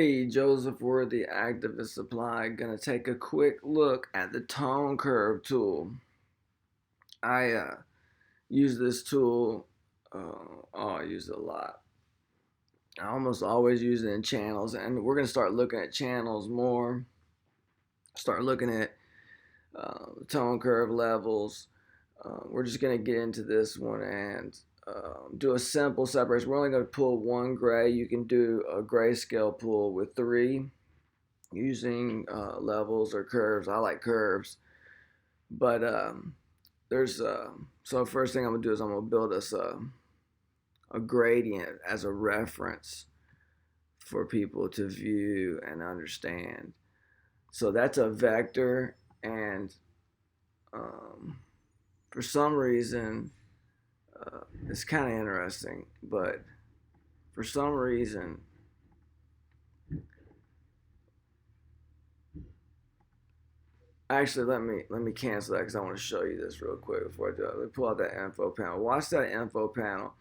Hey, Joseph Worthy, Activist Supply. Gonna take a quick look at the tone curve tool. I use this tool. I use it a lot. I almost always use it in channels, and we're gonna start looking at channels more. Start looking at tone curve levels. We're just gonna get into this one and do a simple separation. We're only gonna pull one gray. You can do a grayscale pull with three using levels or curves. I like curves, but there's so first thing I'm gonna do is I'm gonna build us a gradient as a reference for people to view and understand. So that's a vector, and um, for some reason, it's kind of interesting, but for some reason, actually, let me cancel that because I want to show you this real quick before I do it. Let me pull out that info panel. Watch that info panel.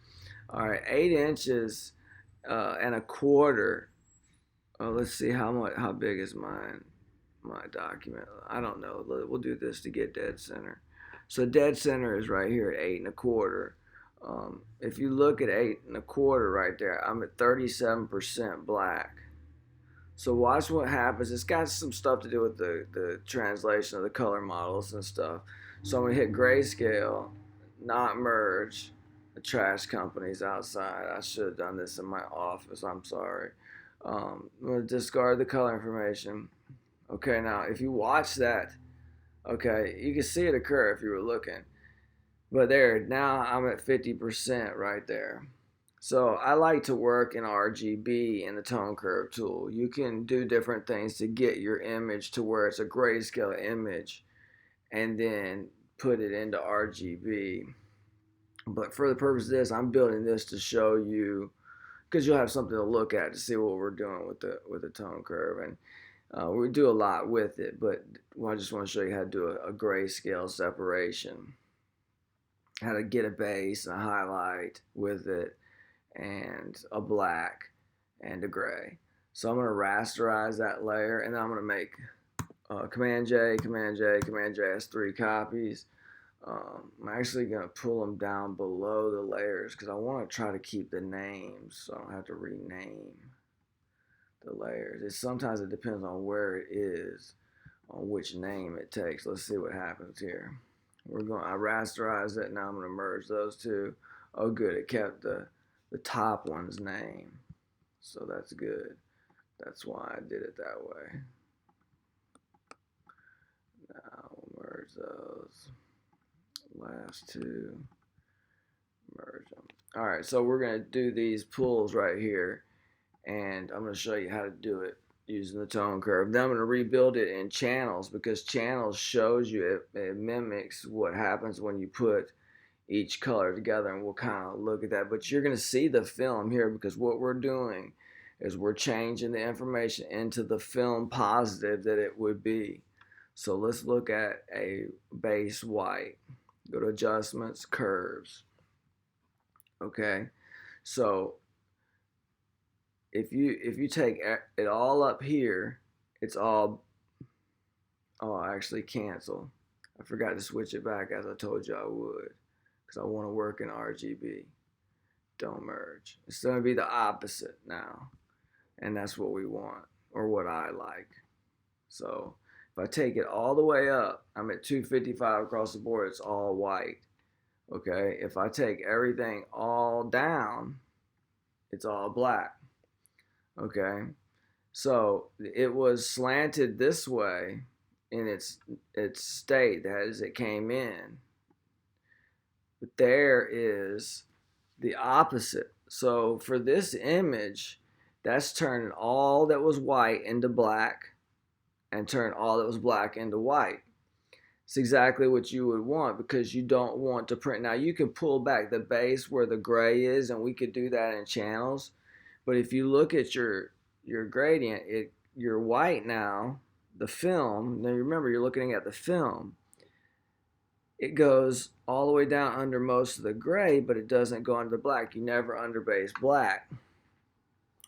All right, 8 inches and a quarter. Let's see how big is my document. I don't know. We'll do this to get dead center. So dead center is right here at 8 1/4. If you look at 8 1/4 right there, I'm at 37% black. So watch what happens. It's got some stuff to do with the translation of the color models and stuff. So I'm gonna hit grayscale, not merge. The trash company's outside. I should have done this in my office. I'm sorry. I'm gonna discard the color information. Okay, now if you watch that, okay, you can see it occur if you were looking. But there, now I'm at 50% right there. So I like to work in RGB in the tone curve tool. You can do different things to get your image to where it's a grayscale image and then put it into RGB. But for the purpose of this, I'm building this to show you because you'll have something to look at to see what we're doing with the tone curve, and we do a lot with it. But I just want to show you how to do a grayscale separation, how to get a base and a highlight with it, and a black and a gray. So I'm going to rasterize that layer, and then I'm going to make Command J, Command J, Command J has 3 copies. I'm actually going to pull them down below the layers because I want to try to keep the names so I don't have to rename the layers. Sometimes it depends on where it is, on which name it takes. Let's see what happens here. I rasterized it. Now I'm going to merge those two. Oh, good. It kept the top one's name. So that's good. That's why I did it that way. Now we'll merge those. Last two. Merge them. All right, so we're going to do these pulls right here. And I'm going to show you how to do it using the tone curve. Then I'm going to rebuild it in channels because channels shows you, it mimics what happens when you put each color together, and we'll kind of look at that. But you're going to see the film here because what we're doing is we're changing the information into the film positive that it would be. So let's look at a base white. Go to adjustments, curves. Okay, so if you take it all up here, it's all, oh, actually cancel. I forgot to switch it back as I told you I would because I want to work in RGB. Don't merge. It's going to be the opposite now, and that's what we want, or what I like. So if I take it all the way up, I'm at 255 across the board. It's all white. Okay, if I take everything all down, it's all black. Okay, so it was slanted this way in its state as it came in, but there is the opposite. So for this image, that's turning all that was white into black and turn all that was black into white. It's exactly what you would want because you don't want to print. Now you can pull back the base where the gray is, and we could do that in channels. But if you look at your gradient, you're white now, the film. Now remember, you're looking at the film. It goes all the way down under most of the gray, but it doesn't go under the black. You never underbase black.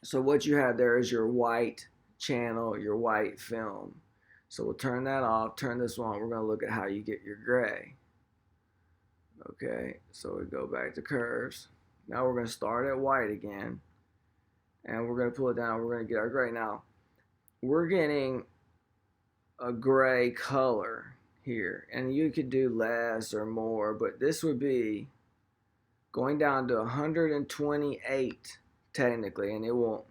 So what you have there is your white channel, your white film. So we'll turn that off, turn this on. We're going to look at how you get your gray. Okay, so we go back to curves. Now we're going to start at white again. And we're going to pull it down. We're going to get our gray. Now, we're getting a gray color here. And you could do less or more, but this would be going down to 128 technically, and it won't.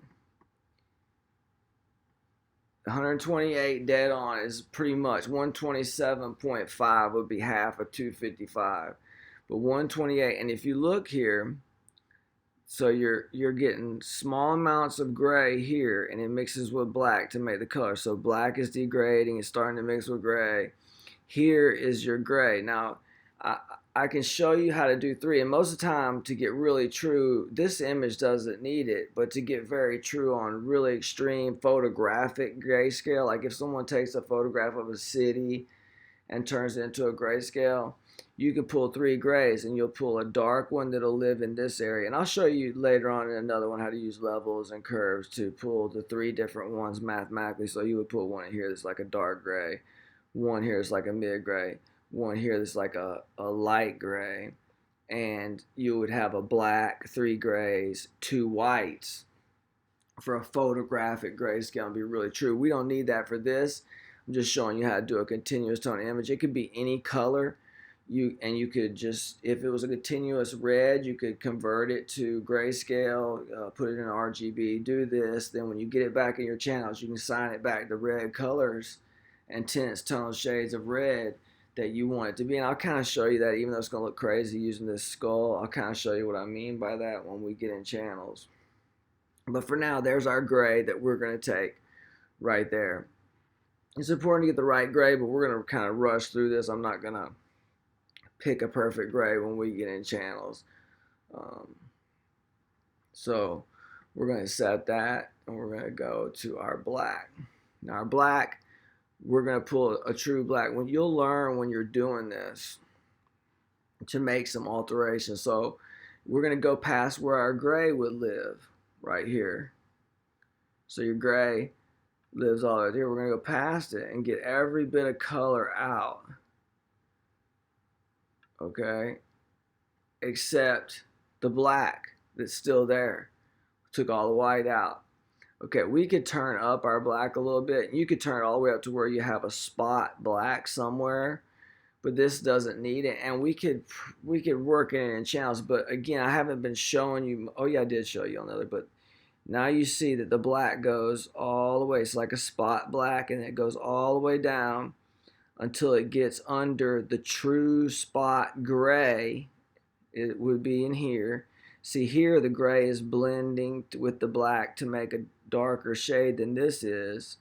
128 dead on is pretty much 127.5 would be half of 255, but 128. And if you look here, so you're getting small amounts of gray here, and it mixes with black to make the color. So black is degrading, it's starting to mix with gray. Here is your gray. Now I can show you how to do 3, and most of the time, to get really true, this image doesn't need it, but to get very true on really extreme photographic grayscale, like if someone takes a photograph of a city and turns it into a grayscale, you can pull 3 grays, and you'll pull a dark one that'll live in this area. And I'll show you later on in another one how to use levels and curves to pull the 3 different ones mathematically. So you would put one here that's like a dark gray, one here is like a mid gray, one here that's like a light gray, and you would have a black, 3 grays, 2 whites for a photographic grayscale and be really true. We don't need that for this. I'm just showing you how to do a continuous tone image. It could be any color. You could just, if it was a continuous red, you could convert it to grayscale, put it in RGB, do this. Then when you get it back in your channels, you can assign it back to red colors and tints, tones, shades of red that you want it to be. And I'll kind of show you that, even though it's going to look crazy using this skull. I'll kind of show you what I mean by that when we get in channels. But for now, there's our gray that we're going to take right there. It's important to get the right gray, but we're going to kind of rush through this. I'm not going to pick a perfect gray when we get in channels. So we're going to set that, and we're going to go to our black. Now our black, we're going to pull a true black. When you'll learn when you're doing this to make some alterations. So we're going to go past where our gray would live right here. So your gray lives all right here. We're going to go past it and get every bit of color out. Okay, except the black that's still there. Took all the white out. Okay, we could turn up our black a little bit. You could turn it all the way up to where you have a spot black somewhere, but this doesn't need it. And we could work it in channels, but again, I haven't been showing you. Oh yeah, I did show you on the other, but now you see that the black goes all the way. It's like a spot black, and it goes all the way down until it gets under the true spot gray. It would be in here. See here, the gray is blending with the black to make a darker shade than this is.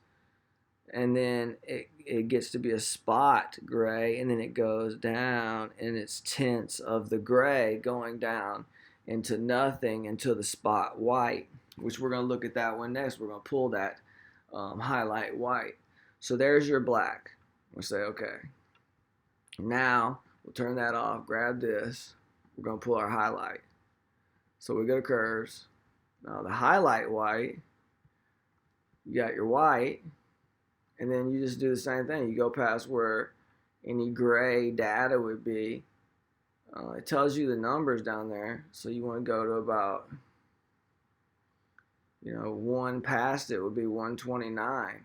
And then it gets to be a spot gray, and then it goes down, and it's tints of the gray going down into nothing until the spot white, which we're going to look at that one next. We're going to pull that highlight white. So there's your black. We'll say, okay, now we'll turn that off, grab this, we're going to pull our highlight. So we go to curves. Now the highlight white, you got your white, and then you just do the same thing. You go past where any gray data would be. It tells you the numbers down there, so you want to go to about, 1 past it would be 129.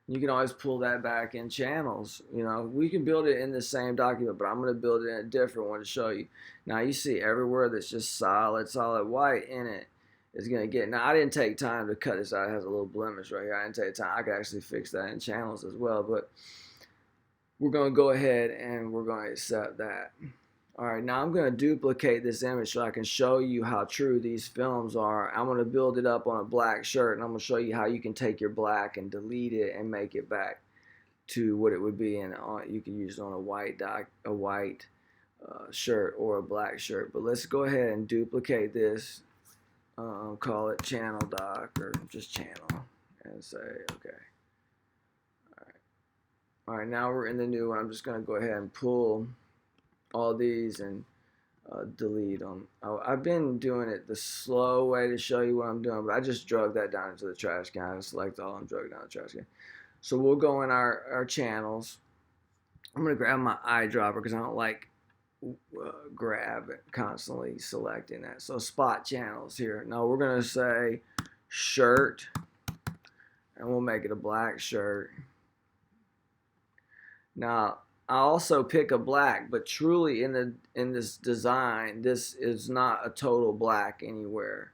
You can always pull that back in channels. We can build it in the same document, but I'm going to build it in a different one to show you. Now you see everywhere that's just solid white in it is going to get. Now I didn't take time to cut this out. It has a little blemish right here. I didn't take time. I could actually fix that in channels as well, but we're going to go ahead and we're going to accept that. All right, now I'm going to duplicate this image so I can show you how true these films are. I'm going to build it up on a black shirt, and I'm going to show you how you can take your black and delete it and make it back to what it would be in. You can use it on a white shirt or a black shirt. But let's go ahead and duplicate this. Call it channel doc or just channel, and say okay. All right, now we're in the new one. I'm just going to go ahead and pull all these and delete them. I've been doing it the slow way to show you what I'm doing, but I just drug that down into the trash can. I select all and drug it down the trash can. So we'll go in our channels. I'm going to grab my eyedropper because I don't like grab it, constantly selecting that. So spot channels here. Now we're going to say shirt, and we'll make it a black shirt. Now I also pick a black, but truly in this design, this is not a total black anywhere.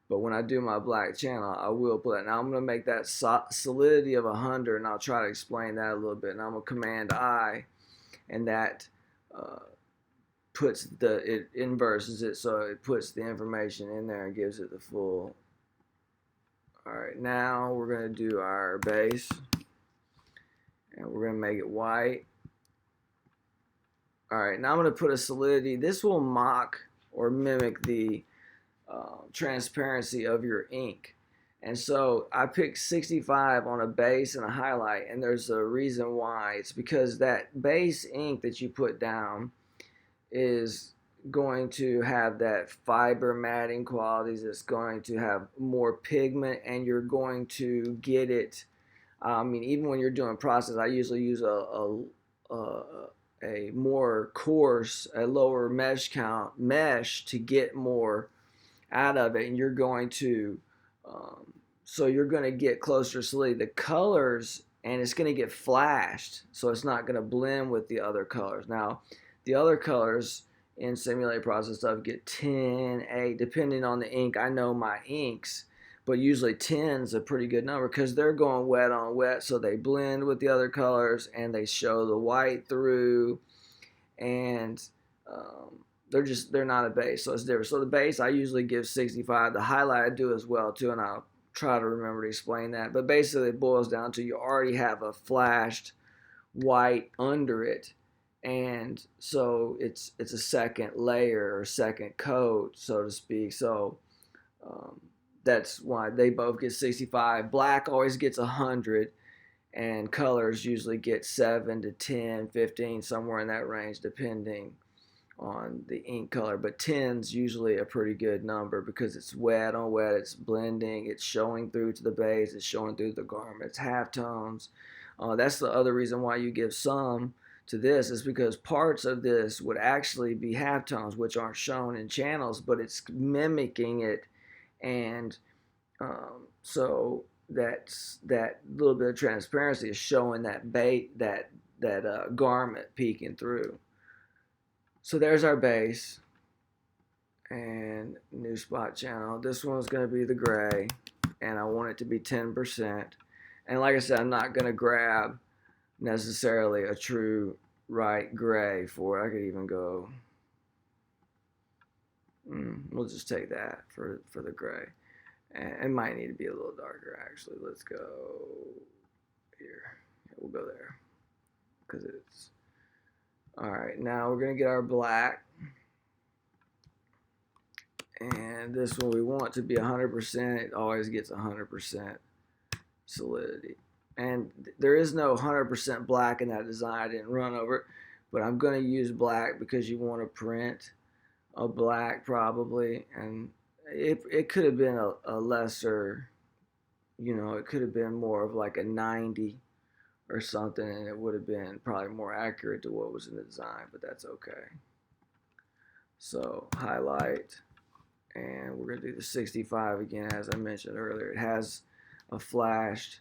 But when I do my black channel, I will put it. Now I'm going to make that solidity of 100, and I'll try to explain that a little bit. And I'm going to Command I, and that it inverses it, so it puts the information in there and gives it the full. All right, now we're going to do our base, and we're going to make it white. All right, now I'm going to put a solidity. This will mock or mimic the transparency of your ink. And so I picked 65 on a base and a highlight, and there's a reason why. It's because that base ink that you put down is going to have that fiber matting qualities. It's going to have more pigment, and you're going to get it. I mean, even when you're doing process, I usually use a more coarse, a lower mesh count mesh to get more out of it, and you're going to so you're going to get closer to solidity. The colors, and it's going to get flashed, so it's not going to blend with the other colors. Now the other colors in simulated process stuff get 10, 8, depending on the ink. I know my inks, but usually 10 is a pretty good number because they're going wet on wet, so they blend with the other colors and they show the white through, and they're not a base, so it's different. So the base I usually give 65. The highlight I do as well too, and I'll try to remember to explain that. But basically it boils down to you already have a flashed white under it, and so it's a second layer or second coat, so to speak. So that's why they both get 65. Black always gets 100, and colors usually get 7 to 10, 15, somewhere in that range, depending on the ink color. But 10's usually a pretty good number because it's wet on wet, it's blending, it's showing through to the base, it's showing through the garment, it's halftones. That's the other reason why you give some to this, is because parts of this would actually be halftones, which aren't shown in channels, but it's mimicking it, and so that little bit of transparency is showing that garment peeking through. So there's our base and new spot channel. This one's going to be the gray, and I want it to be 10%. And like I said, I'm not going to grab necessarily a true right gray for it. I could even go, we'll just take that for the gray. And it might need to be a little darker, actually. Let's go here. Yeah, we'll go there because it's all right. Now we're gonna get our black, and this one we want to be 100%. It always gets 100% solidity, and there is no 100% black in that design. I didn't run over it, but I'm gonna use black because you want to print a black probably, and it could have been a lesser, it could have been more of like a 90 or something, and it would have been probably more accurate to what was in the design, but that's okay. So highlight, and we're going to do the 65 again. As I mentioned earlier, it has a flashed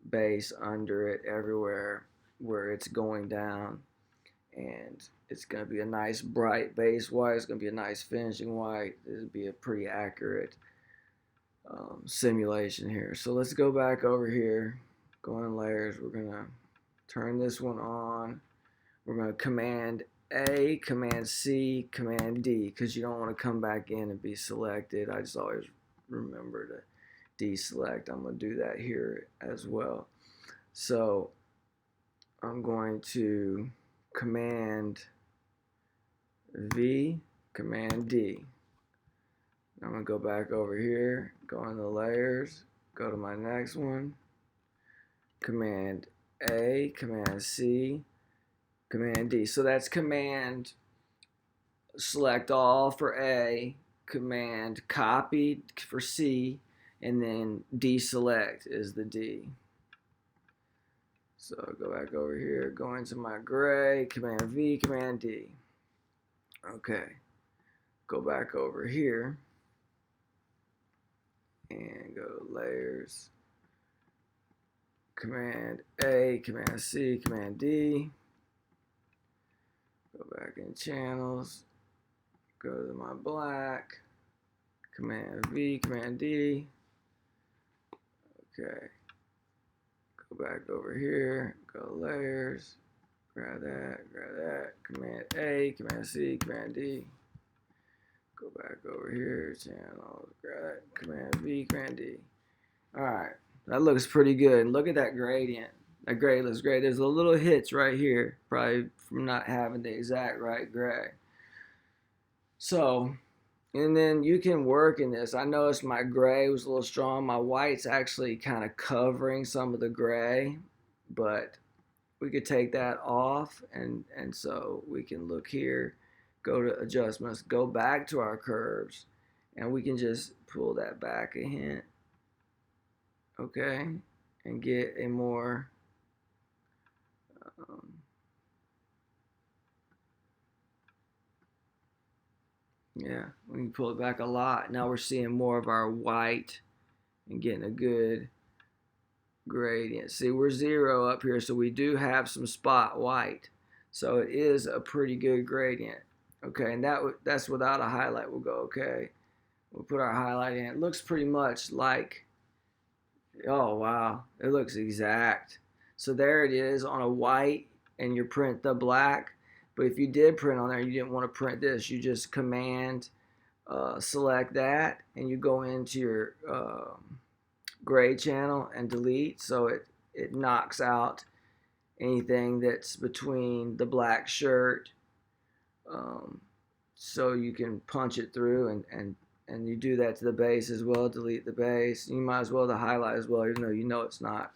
base under it everywhere where it's going down, and it's going to be a nice bright base white. It's going to be a nice finishing white. It'll be a pretty accurate simulation here. So let's go back over here, go in layers. We're going to turn this one on. We're going to Command A, Command C, Command D, because you don't want to come back in and be selected. I just always remember to deselect. I'm going to do that here as well. So I'm going to Command V, Command D. I'm going to go back over here, go in the layers, go to my next one, Command A, Command C, Command D. So that's Command select all for A, Command copy for C, and then deselect is the D. So go back over here, go into my gray, Command V, Command D. Okay, go back over here and go to layers, Command A, Command C, Command D. Go back in channels, go to my black, Command V, Command D. Okay, go back over here, go layers, grab that, Command A, Command C, Command D. Go back over here, channels, grab that, Command V, Command D. Alright, that looks pretty good. Look at that gradient. That gray looks great. There's a little hits right here, probably from not having the exact right gray. So, and then you can work in this. I noticed my gray was a little strong. My white's actually kind of covering some of the gray, but we could take that off, and so we can look here, go to adjustments, go back to our curves, and we can just pull that back a hint, okay, and get a more yeah, we can pull it back a lot. Now we're seeing more of our white and getting a good gradient. See, we're 0 up here, so we do have some spot white. So it is a pretty good gradient. Okay, and that's without a highlight. We'll go, okay. We'll put our highlight in. It looks pretty much like, oh, wow. It looks exact. So there it is on a white, and you print the black. But if you did print on there, you didn't want to print this, you just command select that, and you go into your gray channel and delete, so it knocks out anything that's between the black shirt, so you can punch it through, and you do that to the base as well, delete the base. You might as well the highlight as well, even though you know it's not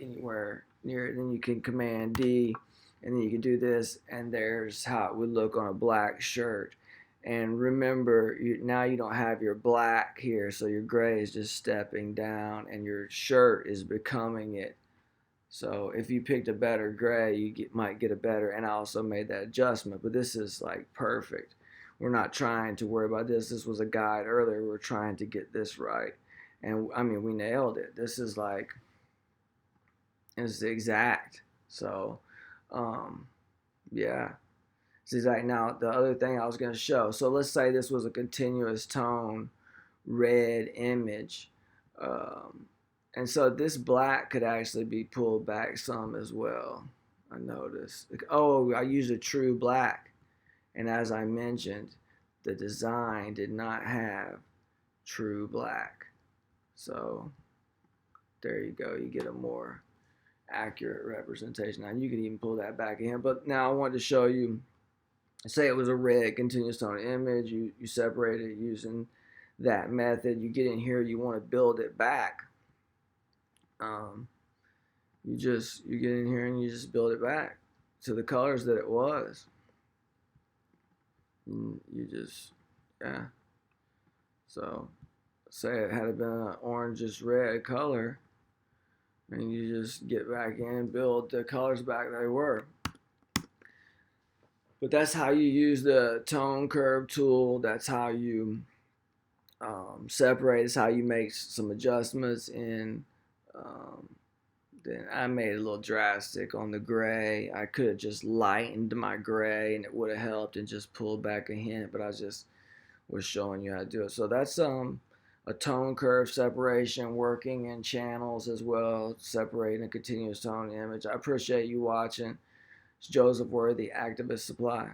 anywhere near it. Then you can command D, and then you can do this, and there's how it would look on a black shirt. And remember, now you don't have your black here, so your gray is just stepping down, and your shirt is becoming it. So if you picked a better gray, you might get a better, and I also made that adjustment, but this is like perfect. We're not trying to worry about this. This was a guide earlier. We're trying to get this right. And I mean, we nailed it. This is like, it's exact. So, yeah, it's exact. Now, the other thing I was going to show, so let's say this was a continuous tone red image. And so this black could actually be pulled back some as well. I noticed. Oh, I used a true black. And as I mentioned, the design did not have true black. So there you go. You get a more accurate representation. Now you can even pull that back in. But now I wanted to show you, say it was a red continuous tone image. You separate it using that method. You get in here, you want to build it back. You get in here and you just build it back to the colors that it was. And you just, yeah. So say it had been an orangish red color, and you just get back in and build the colors back they were. But that's how you use the tone curve tool. That's how you separate. It's how you make some adjustments in. Then I made it a little drastic on the gray. I could have just lightened my gray and it would have helped and just pulled back a hint, but I just was showing you how to do it. So that's a tone curve separation, working in channels as well, separating a continuous tone image. I appreciate you watching. It's Joseph Worthy, Activist Supply.